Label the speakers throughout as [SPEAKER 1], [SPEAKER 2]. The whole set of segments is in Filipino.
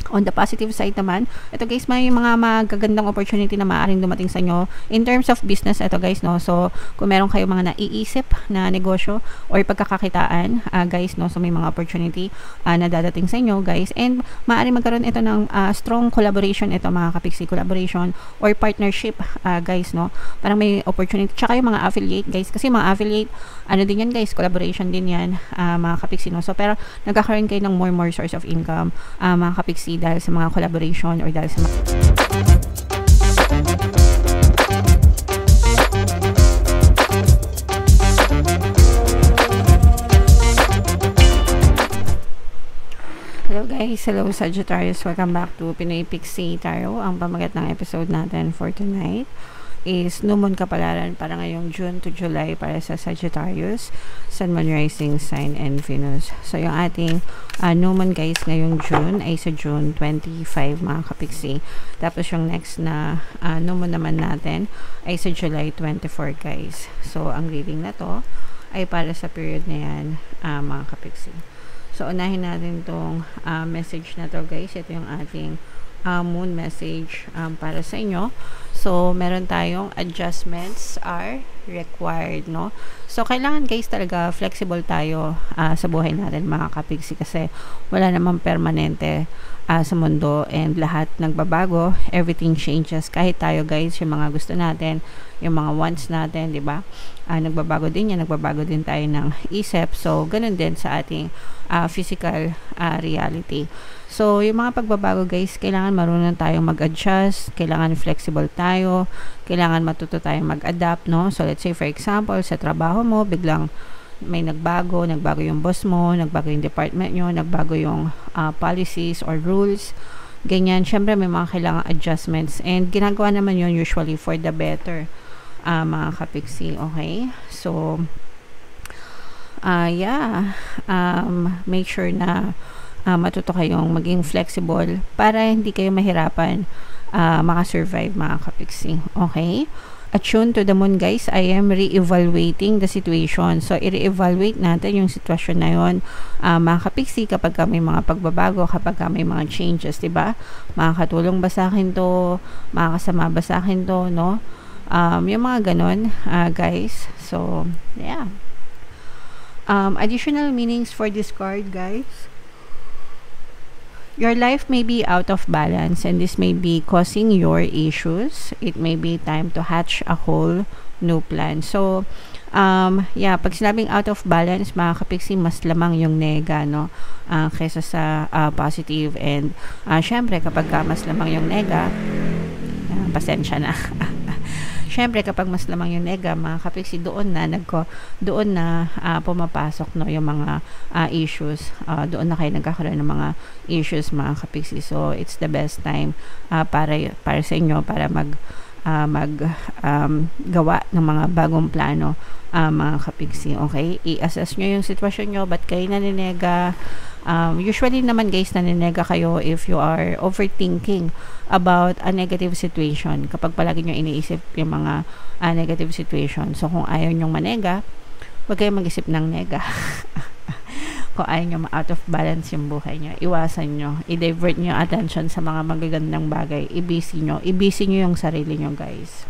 [SPEAKER 1] On the positive side naman, ito guys, may mga magagandang opportunity na maaaring dumating sa inyo in terms of business. Ito guys, no, so kung meron kayo mga naiisip na negosyo or pagkakakitaan, guys, no, so may mga opportunity na dadating sa inyo guys, and maaaring magkaroon ito ng strong collaboration, ito mga kapiksi, collaboration or partnership, guys, no, parang may opportunity. Tsaka yung mga affiliate guys, kasi mga affiliate, ano din yan guys, collaboration din yan, mga kapiksi, no, so pero nagkakaroon kayo ng more source of income, mga kapiksi, dahil sa mga collaboration or dahil sa mga Hello guys, hello Sagittarius, welcome back to Pinoy Pixie Tarot. Ang pamagat ng episode natin for tonight is New Moon Kapalaran para ngayong June to July para sa Sagittarius, Sun, Moon, Rising Sign, and Venus. So yung ating New Moon guys ngayong June ay sa June 25 mga kapiksi. Tapos yung next na New Moon naman natin ay sa July 24 guys. So ang reading na to ay para sa period na yan, mga kapiksi. So unahin natin tong message na to guys. Ito yung ating moon message para sa inyo. So meron tayong adjustments are required, no? So kailangan guys talaga flexible tayo sa buhay natin mga kapiksi, kasi wala namang permanente sa mundo and lahat nagbabago, everything changes. Kahit tayo guys, yung mga gusto natin, yung mga wants natin, di ba? Nagbabago din yan, nagbabago din tayo ng isip. So ganun din sa ating physical reality. So yung mga pagbabago guys, kailangan marunong tayong mag-adjust, kailangan flexible tayo, kailangan matuto tayong mag-adapt, no? So let's say for example, sa trabaho mo, biglang may nagbago yung boss mo, nagbago yung department nyo, nagbago yung policies or rules, ganyan. Syempre may mga kailangang adjustments and ginagawa naman yun usually for the better, mga kapiksi, okay? So make sure na matuto kayong maging flexible para hindi kayo mahirapan makasurvive mga kapiksi, okay? Attune to the moon guys, I am re-evaluating the situation. So i-re-evaluate natin yung sitwasyon na yun, mga kapiksi, kapag may mga pagbabago, kapag may mga changes, diba? Makakatulong ba sa akin to, makakasama ba sa akin to, no? Yung mga ganon, guys. So yeah, additional meanings for this card guys. Your life may be out of balance and this may be causing your issues. It may be time to hatch a whole new plan. So, pag sinabing out of balance, mga kapiksi, mas lamang yung nega, no? Kesa sa positive. And, syempre, kapag mas lamang yung nega, pasensya na. Syempre kapag mas lamang yung nega, mga kapiksi, doon na pumapasok, no, yung mga issues. Doon na kayo nagkakaroon ng mga issues, mga kapiksi. So it's the best time para sa inyo para gawa ng mga bagong plano, mga kapiksi, okay? I-assess nyo yung sitwasyon nyo, ba't kayo naninega. Usually naman guys, naninega kayo if you are overthinking about a negative situation, kapag palagi nyo iniisip yung mga negative situation. So kung ayaw nyong manega, huwag kayong mag-isip ng nega. Kung ayaw nyo ma-out of balance yung buhay nyo, iwasan nyo, i-divert nyo yung attention sa mga magagandang bagay, i-busy nyo yung sarili nyo guys.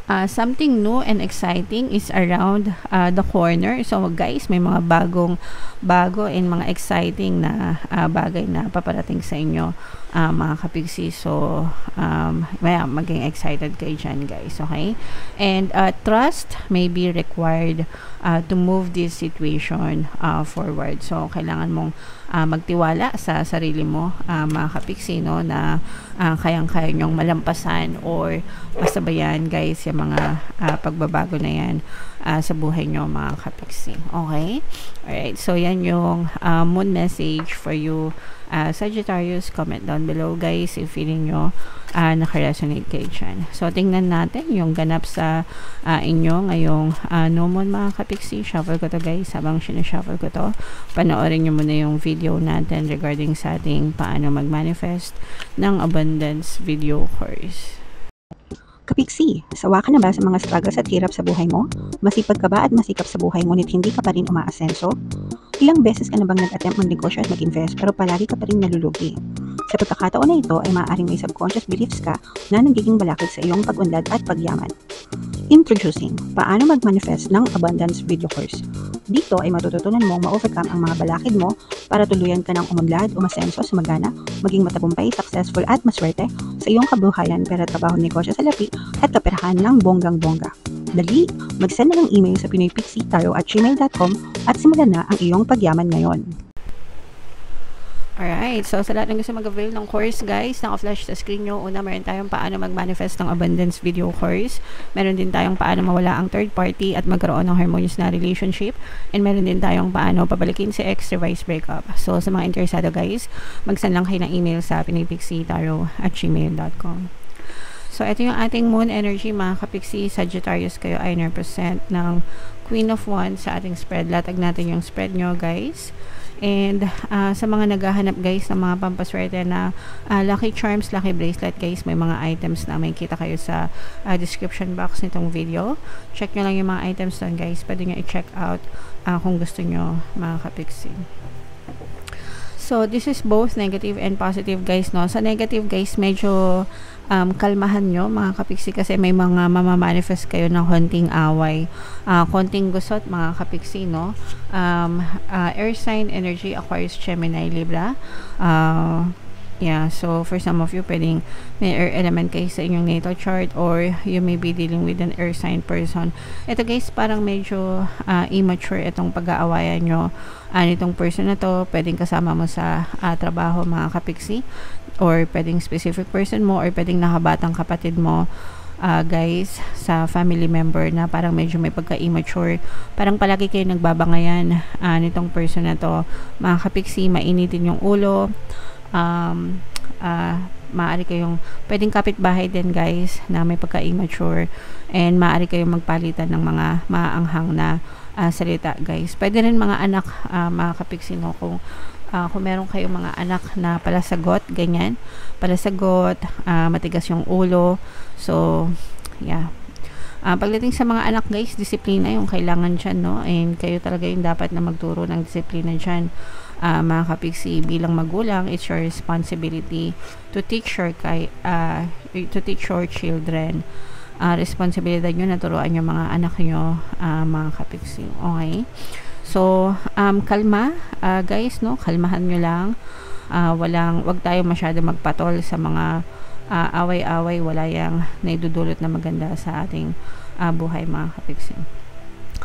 [SPEAKER 1] Something new and exciting is around the corner. So guys, may mga bago and mga exciting na bagay na paparating sa inyo, mga kapiksi. So maging excited kayo dyan guys, okay? And trust may be required to move this situation forward. So kailangan mong magtiwala sa sarili mo, mga kapiksi, no, na kayang-kaya nyong malampasan or masabayan guys yung mga pagbabago na yan sa buhay nyo, mga kapiksi, okay? Alright, so yan yung moon message for you, Sagittarius. Comment down below guys if feeling nyo nakaresonate kayo dyan. So tingnan natin yung ganap sa inyo ngayong new moon, mga kapiksi. Shuffle ko to guys. Habang sinashuffle ko to, panoorin nyo muna yung video natin regarding sa ating paano mag-manifest ng abundance video course.
[SPEAKER 2] Kapiksi, sawa ka na ba sa mga struggles at hirap sa buhay mo? Masipag ka ba at masikap sa buhay ngunit hindi ka pa rin umaasenso? Ilang beses ka na bang nag-attempt mag-negosyo at mag-invest pero palagi ka pa rin nalulugi? Sa pagkakataon na ito ay maaaring may subconscious beliefs ka na nagiging balakid sa iyong pag-unlad at pagyaman. Introducing, paano mag-manifest ng abundance video course. Dito ay matututunan mong ma-overcome ang mga balakid mo para tuluyan ka ng umunlad, umasenso, sumagana, maging matagumpay, successful at maswerte sa iyong kabuhayan, pera, trabaho, negosyo, salapi at kaperahan ng bonggang-bongga. Dali, mag-send na ng email sa pinoypixie@gmail.com at simulan na ang iyong pagyaman ngayon.
[SPEAKER 1] Alright, so sa lahat ng gusto mag-avail ng course guys, naka-flash sa screen nyo. Una, meron tayong paano mag-manifest ng abundance video course. Meron din tayong paano mawala ang third party at magkaroon ng harmonious na relationship. And meron din tayong paano pabalikin si ex, reverse breakup. So sa mga interesado guys, mag-send lang kayo ng email sa pinoypixie@gmail.com. So ito yung ating moon energy mga kapixie. Sagittarius kayo ay 9% ng Queen of Wands sa ating spread. Latag natin yung spread nyo guys. And sa mga naghahanap guys ng mga pampaswerte na lucky charms, lucky bracelet guys, may mga items na may kita kayo sa description box nitong video. Check nyo lang yung mga items doon guys. Pwede nyo i-check out kung gusto nyo mga kapixie. So this is both negative and positive guys, no? Sa negative guys, medyo kalmahan nyo mga kapixie kasi may mga mamamanifest kayo ng konting away, konting gusot mga kapixie, no? Air sign energy, Aquarius, Gemini, Libra. Yeah, so for some of you, pwedeng may air element kayo sa inyong natal chart or you may be dealing with an air sign person. Ito guys, parang medyo immature itong pag-aawayan nyo. Itong person na to, pwedeng kasama mo sa trabaho mga kapixie, or pwedeng specific person mo, or pwedeng nakabatang kapatid mo guys, sa family member na parang medyo may pagka-immature. Parang palagi kayo nagbabangayan nitong person na to mga kapixie. Mainitin yung ulo. Maaari kayong pwedeng kapitbahay din guys na may pagka-immature, and maaari kayong magpalitan ng mga maaanghang na salita guys. Pwede rin mga anak mga kapixie, no? Kung meron kayong mga anak na palasagot, ganyan, palasagot, matigas yung ulo. So yeah, pagdating sa mga anak guys, disiplina yung kailangan dyan, no? And kayo talaga yung dapat na magturo ng disiplina dyan mga kapixie. Bilang magulang, it's your responsibility to teach your children. Responsibilidad nyo na turuan yung mga anak nyo mga kapixie. Okay, so kalma guys, no? Kalmahan nyo lang. Wag tayo masyado magpatol sa mga away-away. Wala yang naidudulot na maganda sa ating buhay mga kapixie.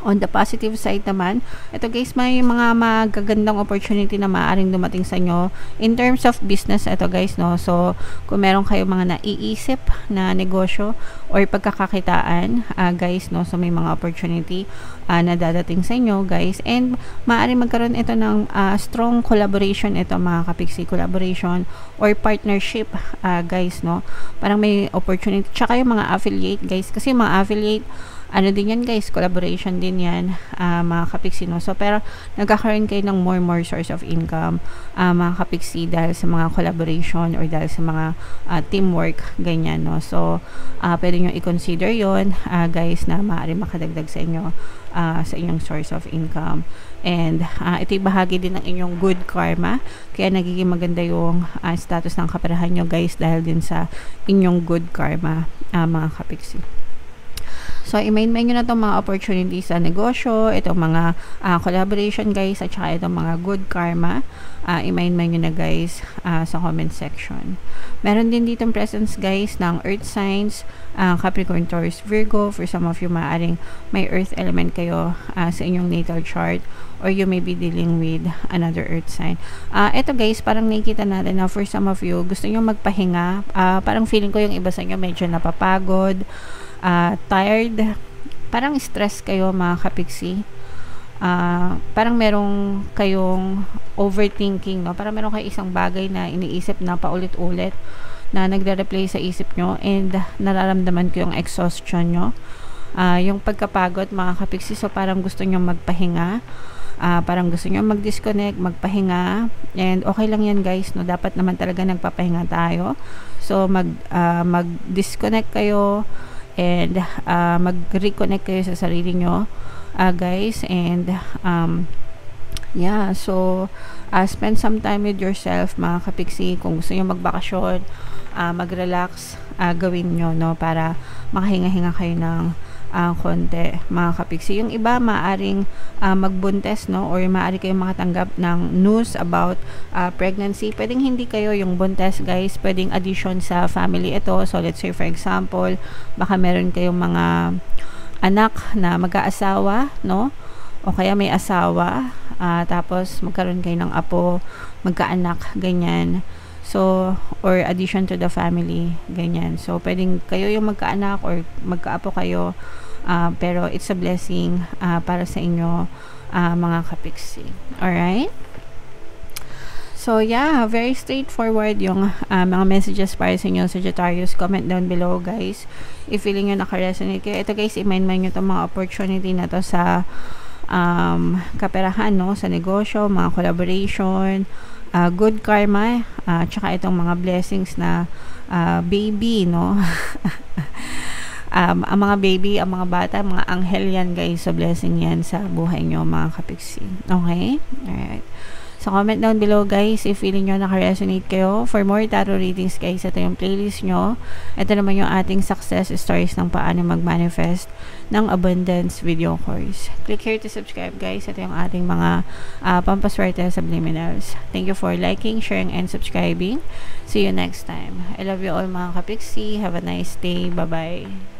[SPEAKER 1] On the positive side naman, ito guys, may mga magagandang opportunity na maaaring dumating sa inyo in terms of business. Ito guys, no? So kung meron kayo mga naiisip na negosyo or pagkakakitaan guys, no? So may mga opportunity na dadating sa inyo guys, and maaaring magkaroon ito ng strong collaboration, ito mga kapixie, collaboration or partnership guys, no? Parang may opportunity. Tsaka yung mga affiliate guys, kasi yung mga affiliate, ano din yan guys, collaboration din yan mga kapixie, no? So pero nagkakaroon kayo ng more source of income mga kapixie dahil sa mga collaboration or dahil sa mga teamwork, ganyan, no? So pwede nyo i-consider yon guys, na maaari makadagdag sa inyo sa inyong source of income. And ito'y bahagi din ng inyong good karma, kaya nagiging maganda yung status ng kaperahan nyo guys dahil din sa inyong good karma mga kapixie. So, i-main-main nyo na itong mga opportunities sa negosyo, itong mga collaboration guys, at saka itong mga good karma. I-main-main nyo na guys sa comment section. Meron din ditong presence guys ng earth signs, Capricorn, Taurus, Virgo. For some of you, maaaring may earth element kayo sa inyong natal chart, or you may be dealing with another earth sign. Ito guys, parang nakikita natin na for some of you, gusto nyo magpahinga. Parang feeling ko yung iba sa inyo medyo napapagod, tired, parang stress kayo mga kapixie. Parang merong kayong overthinking, no? Parang meron kayo isang bagay na iniisip na paulit-ulit na nagre-replay sa isip nyo, and nararamdaman ko yung exhaustion nyo, yung pagkapagod mga kapixie. So parang gusto nyo magpahinga, parang gusto nyo mag-disconnect, magpahinga, and okay lang yan guys, no? Dapat naman talaga nagpapahinga tayo. So mag-disconnect kayo and mag-reconnect kayo sa sarili nyo guys, and Yeah, so spend some time with yourself mga kapiksi. Kung gusto nyo magbakasyon, mag-relax, gawin nyo, no, para makahinga-hinga kayo ng konti mga kapiksi. Yung iba maaring magbuntes, no, or maari kayong makatanggap ng news about pregnancy. Pwedeng hindi kayo yung buntes, guys, pwedeng addition sa family ito. So let's say for example, baka meron kayong mga anak na mag-aasawa, no, o kaya may asawa, tapos magkaroon kayo ng apo, magkaanak, ganyan. So, or addition to the family, ganyan. So, pwedeng kayo yung magkaanak or magkaapo kayo, pero it's a blessing para sa inyo, mga kapiksi. Alright? So, yeah, very straightforward yung mga messages para sa inyo, Sagittarius. Comment down below, guys. If feeling nyo naka-resonate kayo. Ito, guys, i-mind nyo itong mga opportunity na to sa kaperahan, no, sa negosyo, mga collaboration, good karma, tsaka itong mga blessings na baby, no. Ang mga baby, ang mga bata, mga anghel yan, guys. So, blessing yan sa buhay nyo, mga kapiksi. Okay? Alright. So, comment down below, guys, if feeling nyo naka-resonate kayo. For more tarot readings, guys, ito yung playlist nyo. Ito naman yung ating success stories ng paano mag-manifest ng abundance video course. Click here to subscribe, guys. Ito yung ating mga pampaswerte subliminals. Thank you for liking, sharing, and subscribing. See you next time. I love you all, mga kapiksi. Have a nice day. Bye-bye.